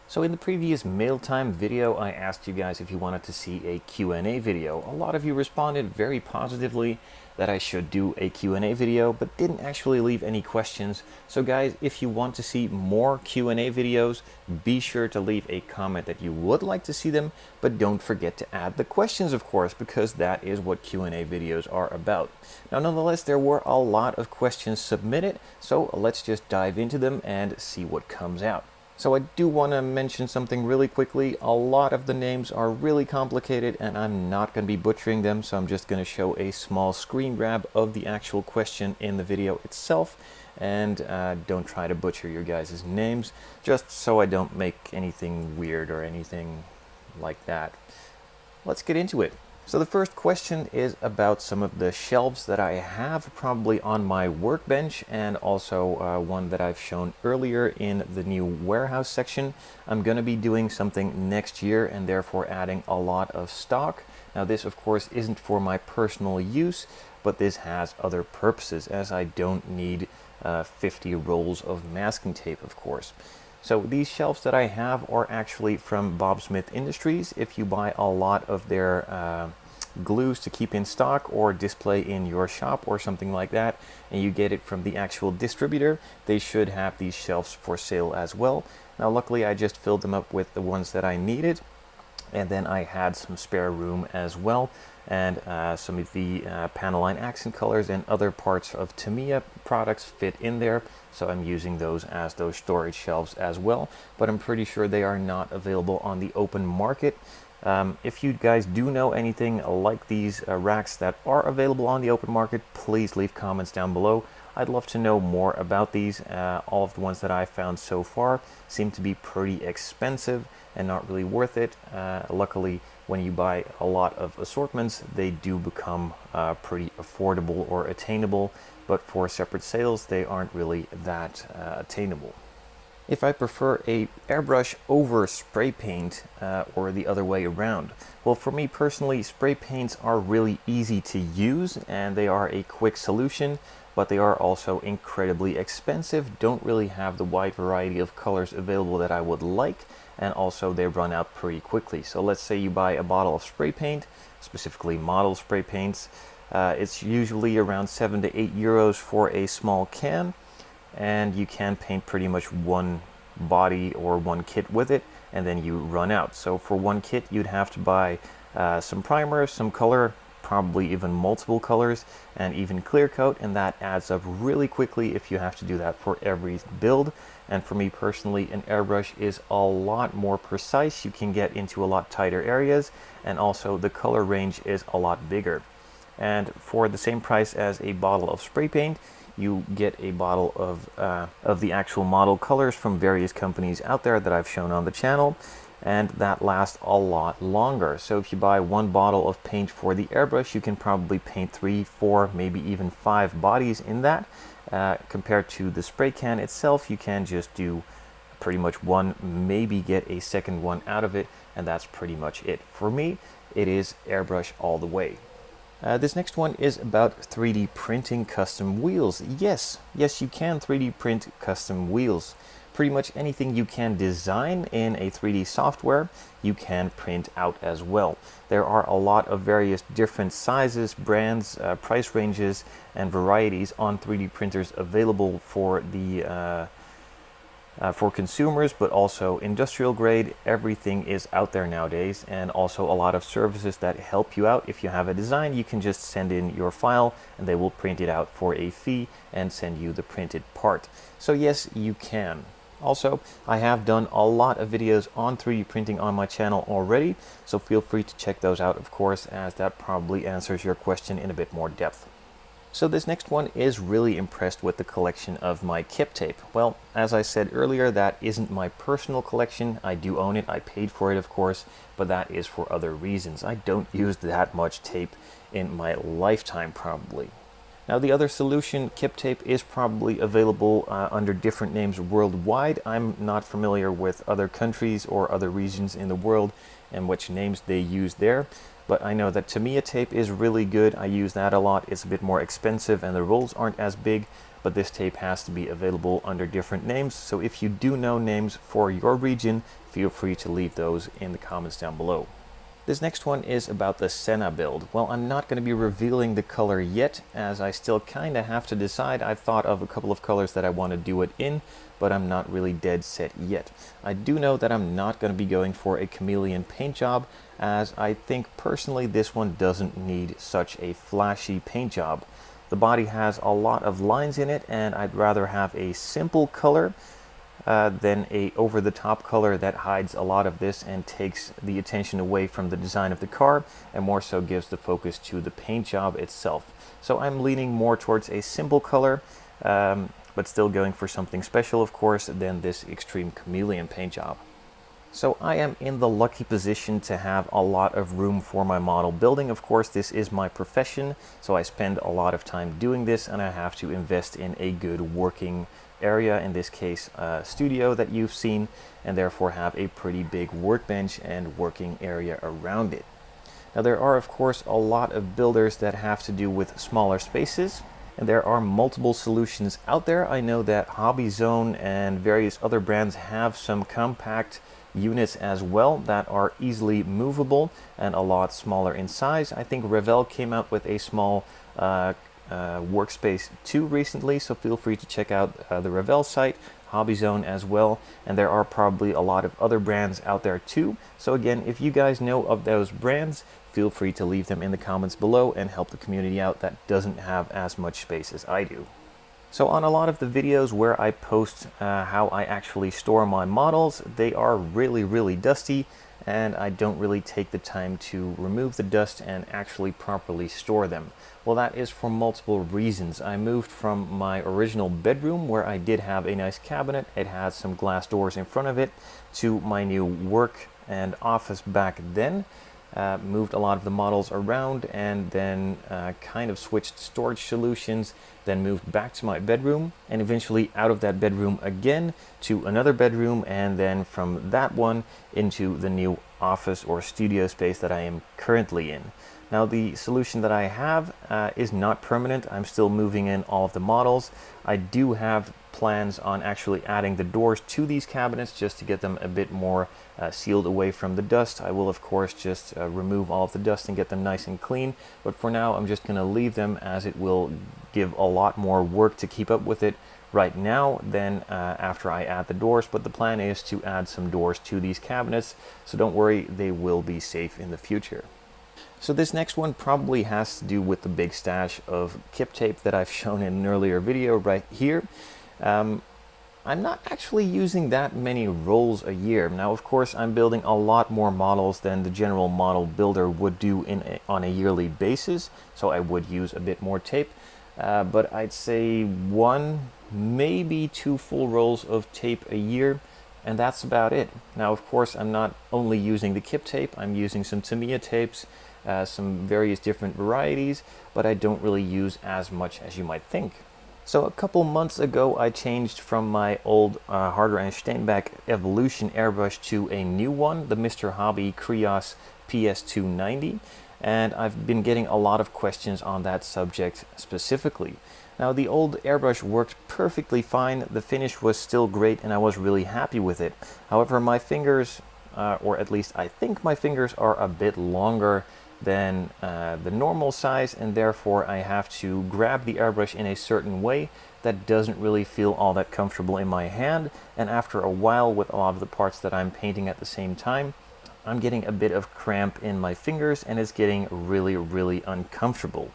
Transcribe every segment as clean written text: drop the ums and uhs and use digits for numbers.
So in the previous mail time video, I asked you guys if you wanted to see a Q&A video. A lot of you responded very positively that I should do a Q&A video, but didn't actually leave any questions. So guys, if you want to see more Q&A videos, be sure to leave a comment that you would like to see them, but don't forget to add the questions, of course, because that is what Q&A videos are about. Now, nonetheless, there were a lot of questions submitted, so let's just dive into them and see what comes out. So I do want to mention something really quickly. A lot of the names are really complicated and I'm not going to be butchering them, so I'm just going to show a small screen grab of the actual question in the video itself, and don't try to butcher your guys' names, just so I don't make anything weird or anything like that. Let's get into it. So the first question is about some of the shelves that I have probably on my workbench, and also one that I've shown earlier in the new warehouse section. I'm going to be doing something next year and therefore adding a lot of stock. Now this of course isn't for my personal use, but this has other purposes, as I don't need 50 rolls of masking tape, of course. So these shelves that I have are actually from Bob Smith Industries. If you buy a lot of their glues to keep in stock or display in your shop or something like that, and you get it from the actual distributor, they should have these shelves for sale as well. Now luckily I just filled them up with the ones that I needed, and then I had some spare room as well, and some of the Panelline accent colors and other parts of Tamiya products fit in there, so I'm using those as those storage shelves as well, but I'm pretty sure they are not available on the open market. If you guys do know anything like these racks that are available on the open market, please leave comments down below. I'd love to know more about these. All of the ones that I found so far seem to be pretty expensive and not really worth it. Luckily, when you buy a lot of assortments, they do become pretty affordable or attainable, but for separate sales, they aren't really that attainable. If I prefer a airbrush over spray paint or the other way around, well, for me personally, spray paints are really easy to use and they are a quick solution, but they are also incredibly expensive, don't really have the wide variety of colors available that I would like, and also they run out pretty quickly. So let's say you buy a bottle of spray paint, specifically model spray paints. It's usually around 7 to 8 euros for a small can, and you can paint pretty much one body or one kit with it, and then you run out. So for one kit you'd have to buy some primer, some color, probably even multiple colors, and even clear coat, and that adds up really quickly if you have to do that for every build. And for me personally, an airbrush is a lot more precise. You can get into a lot tighter areas, and also the color range is a lot bigger. And for the same price as a bottle of spray paint, you get a bottle of the actual model colors from various companies out there that I've shown on the channel, and that lasts a lot longer. So if you buy one bottle of paint for the airbrush, you can probably paint 3, 4, maybe even 5 bodies in that. Compared to the spray can itself, you can just do pretty much one, maybe get a second one out of it, and that's pretty much it. For me, it is airbrush all the way. This next one is about 3D printing custom wheels. Yes, you can 3D print custom wheels. Pretty much anything you can design in a 3D software, you can print out as well. There are a lot of various different sizes, brands, price ranges, and varieties on 3D printers available for the for consumers, but also industrial grade. Everything is out there nowadays, and also a lot of services that help you out. If you have a design, you can just send in your file and they will print it out for a fee and send you the printed part. So yes, you can. Also, I have done a lot of videos on 3D printing on my channel already, so feel free to check those out, of course, as that probably answers your question in a bit more depth. So this next one is really impressed with the collection of my kip tape. Well, as I said earlier, that isn't my personal collection. I do own it, I paid for it of course, but that is for other reasons. I don't use that much tape in my lifetime probably. Now the other solution, kip tape, is probably available under different names worldwide. I'm not familiar with other countries or other regions in the world and which names they use there. But I know that Tamiya tape is really good. I use that a lot. It's a bit more expensive and the rolls aren't as big, but this tape has to be available under different names. So if you do know names for your region, feel free to leave those in the comments down below. This next one is about the Senna build. Well, I'm not going to be revealing the color yet, as I still kind of have to decide. I've thought of a couple of colors that I want to do it in, but I'm not really dead set yet. I do know that I'm not going to be going for a chameleon paint job, as I think personally this one doesn't need such a flashy paint job. The body has a lot of lines in it, and I'd rather have a simple color than a over-the-top color that hides a lot of this and takes the attention away from the design of the car, and more so gives the focus to the paint job itself. So I'm leaning more towards a simple color, but still going for something special, of course, than this extreme chameleon paint job. So I am in the lucky position to have a lot of room for my model building. Of course, this is my profession, so I spend a lot of time doing this, and I have to invest in a good working area, in this case a studio that you've seen, and therefore have a pretty big workbench and working area around it. Now there are of course a lot of builders that have to do with smaller spaces, and there are multiple solutions out there. I know that Hobby Zone and various other brands have some compact units as well that are easily movable and a lot smaller in size. I think Revell came out with a small workspace too recently, so feel free to check out the Revell site, Hobby Zone as well, and there are probably a lot of other brands out there too. So again, if you guys know of those brands, feel free to leave them in the comments below and help the community out that doesn't have as much space as I do. So on a lot of the videos where I post how I actually store my models, they are really dusty, and I don't really take the time to remove the dust and actually properly store them. Well, that is for multiple reasons. I moved from my original bedroom, where I did have a nice cabinet, it had some glass doors in front of it, to my new work and office back then. Moved a lot of the models around, and then kind of switched storage solutions, then moved back to my bedroom, and eventually out of that bedroom again to another bedroom, and then from that one into the new office or studio space that I am currently in. Now the solution that I have is not permanent. I'm still moving in all of the models. I do have plans on actually adding the doors to these cabinets just to get them a bit more sealed away from the dust. I will of course just remove all of the dust and get them nice and clean, but for now I'm just going to leave them, as it will give a lot more work to keep up with it right now than after I add the doors. But the plan is to add some doors to these cabinets, so don't worry, they will be safe in the future. So this next one probably has to do with the big stash of kip tape that I've shown in an earlier video right here. I'm not actually using that many rolls a year. Now of course I'm building a lot more models than the general model builder would do on a yearly basis, so I would use a bit more tape, but I'd say 1, maybe 2 full rolls of tape a year, and that's about it. Now of course I'm not only using the kip tape, I'm using some Tamiya tapes, some various different varieties, but I don't really use as much as you might think. So a couple months ago I changed from my old Harder and Steenbeck Evolution airbrush to a new one, the Mr. Hobby Krios PS290, and I've been getting a lot of questions on that subject specifically. Now the old airbrush worked perfectly fine, the finish was still great, and I was really happy with it. However, my fingers, or at least I think my fingers, are a bit longer than the normal size, and therefore I have to grab the airbrush in a certain way that doesn't really feel all that comfortable in my hand, and after a while, with a lot of the parts that I'm painting at the same time, I'm getting a bit of cramp in my fingers, and it's getting really uncomfortable.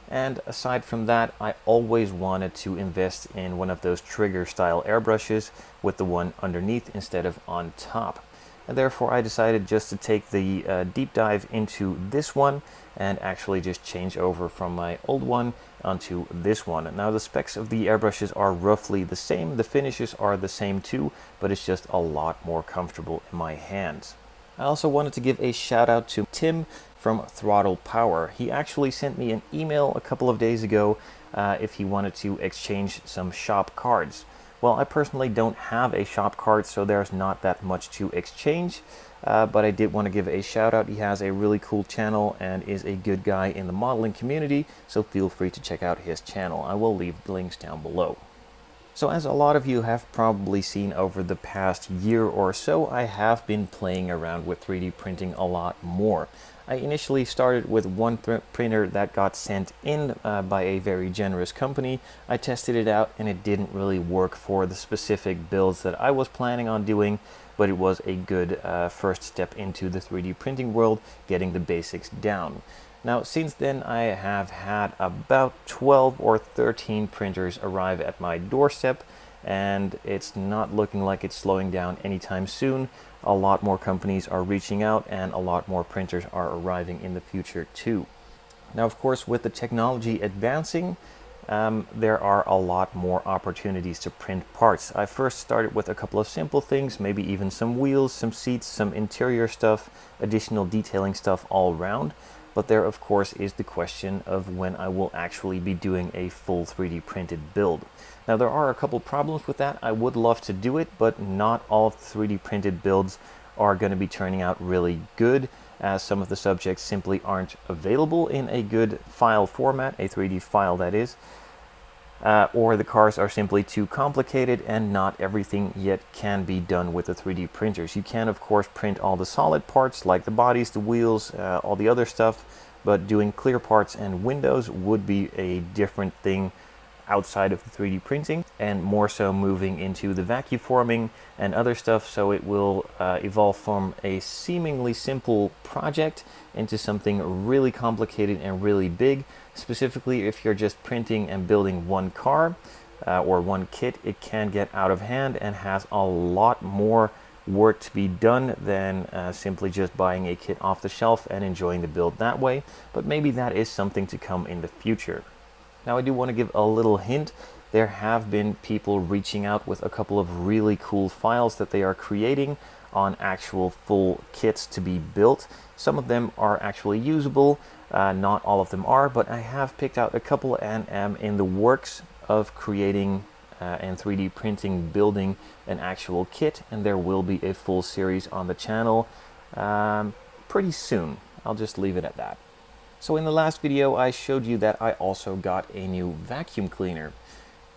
And aside from that, I always wanted to invest in one of those trigger style airbrushes with the one underneath instead of on top. And therefore I decided just to take the deep dive into this one and actually just change over from my old one onto this one. Now the specs of the airbrushes are roughly the same, the finishes are the same too, but it's just a lot more comfortable in my hands. I also wanted to give a shout out to Tim from Throttle Power. He actually sent me an email a couple of days ago if he wanted to exchange some shop cards. Well, I personally don't have a shop cart, so there's not that much to exchange, but I did want to give a shout out. He has a really cool channel and is a good guy in the modeling community, so feel free to check out his channel. I will leave the links down below. So as a lot of you have probably seen over the past year or so, I have been playing around with 3D printing a lot more. I initially started with one printer that got sent in by a very generous company. I tested it out and it didn't really work for the specific builds that I was planning on doing, but it was a good first step into the 3D printing world, getting the basics down. Now, since then, I have had about 12 or 13 printers arrive at my doorstep, and it's not looking like it's slowing down anytime soon. A lot more companies are reaching out, and a lot more printers are arriving in the future too. Now, of course, with the technology advancing, there are a lot more opportunities to print parts. I first started with a couple of simple things, maybe even some wheels, some seats, some interior stuff, additional detailing stuff all around. But there, of course, is the question of when I will actually be doing a full 3D printed build. Now, there are a couple problems with that. I would love to do it, but not all of the 3D printed builds are going to be turning out really good, as some of the subjects simply aren't available in a good file format, a 3D file that is, or the cars are simply too complicated and not everything yet can be done with the 3D printers. You can, of course, print all the solid parts like the bodies, the wheels, all the other stuff, but doing clear parts and windows would be a different thing outside of the 3D printing, and more so moving into the vacuum forming and other stuff, so it will evolve from a seemingly simple project into something really complicated and really big. Specifically, if you're just printing and building one car or one kit, it can get out of hand and has a lot more work to be done than simply just buying a kit off the shelf and enjoying the build that way, but maybe that is something to come in the future. Now, I do want to give a little hint. There have been people reaching out with a couple of really cool files that they are creating on actual full kits to be built. Some of them are actually usable, not all of them are, but I have picked out a couple and am in the works of creating and 3D printing, building an actual kit, and there will be a full series on the channel pretty soon. I'll just leave it at that. So in the last video, I showed you that I also got a new vacuum cleaner,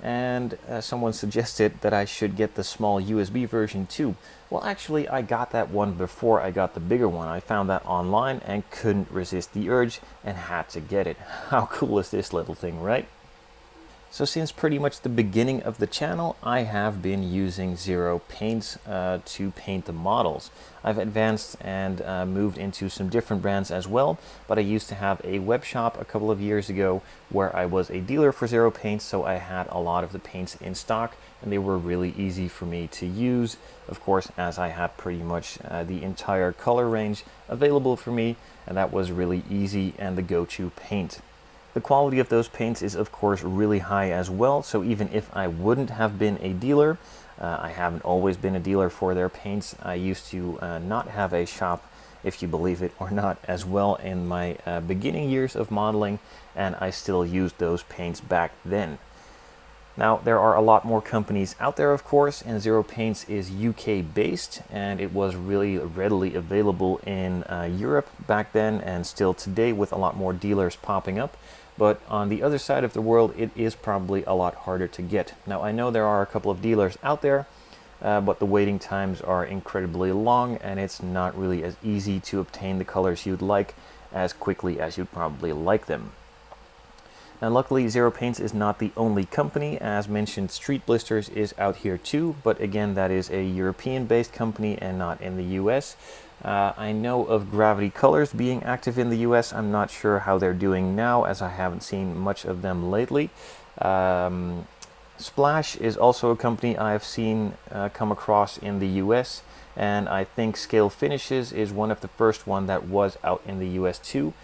and someone suggested that I should get the small USB version too. Well, actually, I got that one before I got the bigger one. I found that online and couldn't resist the urge and had to get it. How cool is this little thing, right? So since pretty much the beginning of the channel, I have been using Zero paints to paint the models. I've advanced and moved into some different brands as well, but I used to have a web shop a couple of years ago where I was a dealer for Zero paints, so I had a lot of the paints in stock and they were really easy for me to use. Of course, as I had pretty much the entire color range available for me, and that was really easy and the go-to paint. The quality of those paints is, of course, really high as well, so even if I wouldn't have been a dealer, I haven't always been a dealer for their paints. I used to not have a shop, if you believe it or not, as well in my beginning years of modeling, and I still used those paints back then. Now, there are a lot more companies out there, of course, and Zero Paints is UK based, and it was really readily available in Europe back then and still today, with a lot more dealers popping up. But on the other side of the world, it is probably a lot harder to get. Now, I know there are a couple of dealers out there, but the waiting times are incredibly long, and it's not really as easy to obtain the colors you'd like as quickly as you'd probably like them. Now, luckily, Zero Paints is not the only company. As mentioned, Streetblisters is out here too, but again, that is a European-based company and not in the US. I know of Gravity Colors being active in the US. I'm not sure how they're doing now, as I haven't seen much of them lately. Splash is also a company I've seen come across in the US, and I think Scale Finishes is one of the first one that was out in the US too.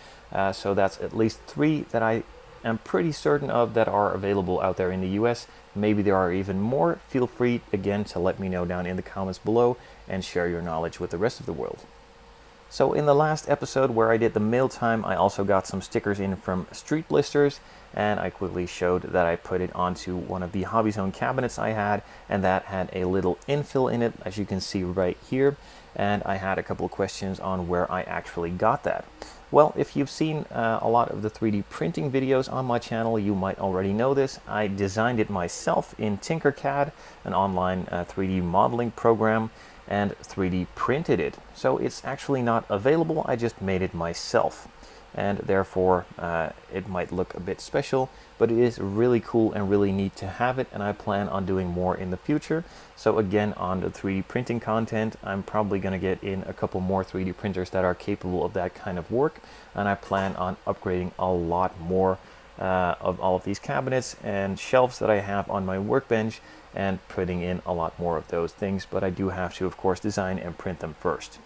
So that's at least 3 that I am pretty certain of that are available out there in the US. Maybe there are even more. Feel free again to let me know down in the comments below and share your knowledge with the rest of the world. So in the last episode where I did the mail time, I also got some stickers in from Streetblisters, and I quickly showed that I put it onto one of the Hobby Zone cabinets I had, and that had a little infill in it, as you can see right here. And I had a couple of questions on where I actually got that. Well, if you've seen a lot of the 3D printing videos on my channel, you might already know this. I designed it myself in Tinkercad, an online 3D modeling program, and 3D printed it. So it's actually not available, I just made it myself. And therefore it might look a bit special, but it is really cool and really neat to have it, and I plan on doing more in the future. So again, on the 3D printing content, I'm probably going to get in a couple more 3D printers that are capable of that kind of work, and I plan on upgrading a lot more of all of these cabinets and shelves that I have on my workbench, and putting in a lot more of those things, but I do have to, of course, design and print them first.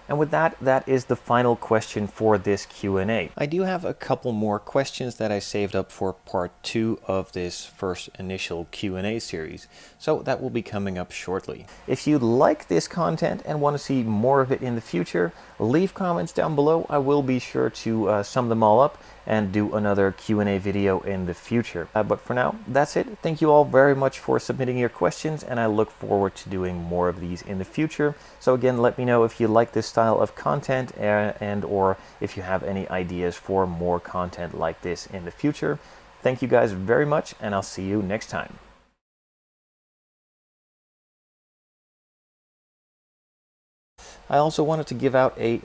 And with that, that is the final question for this Q&A. I do have a couple more questions that I saved up for part 2 of this first initial Q&A series, so that will be coming up shortly. If you like this content and want to see more of it in the future, leave comments down below. I will be sure to sum them all up and do another Q&A video in the future. But for now, that's it. Thank you all very much for submitting your questions, and I look forward to doing more of these in the future. So again, let me know if you like this style of content and or if you have any ideas for more content like this in the future. Thank you guys very much, and I'll see you next time. I also wanted to give out a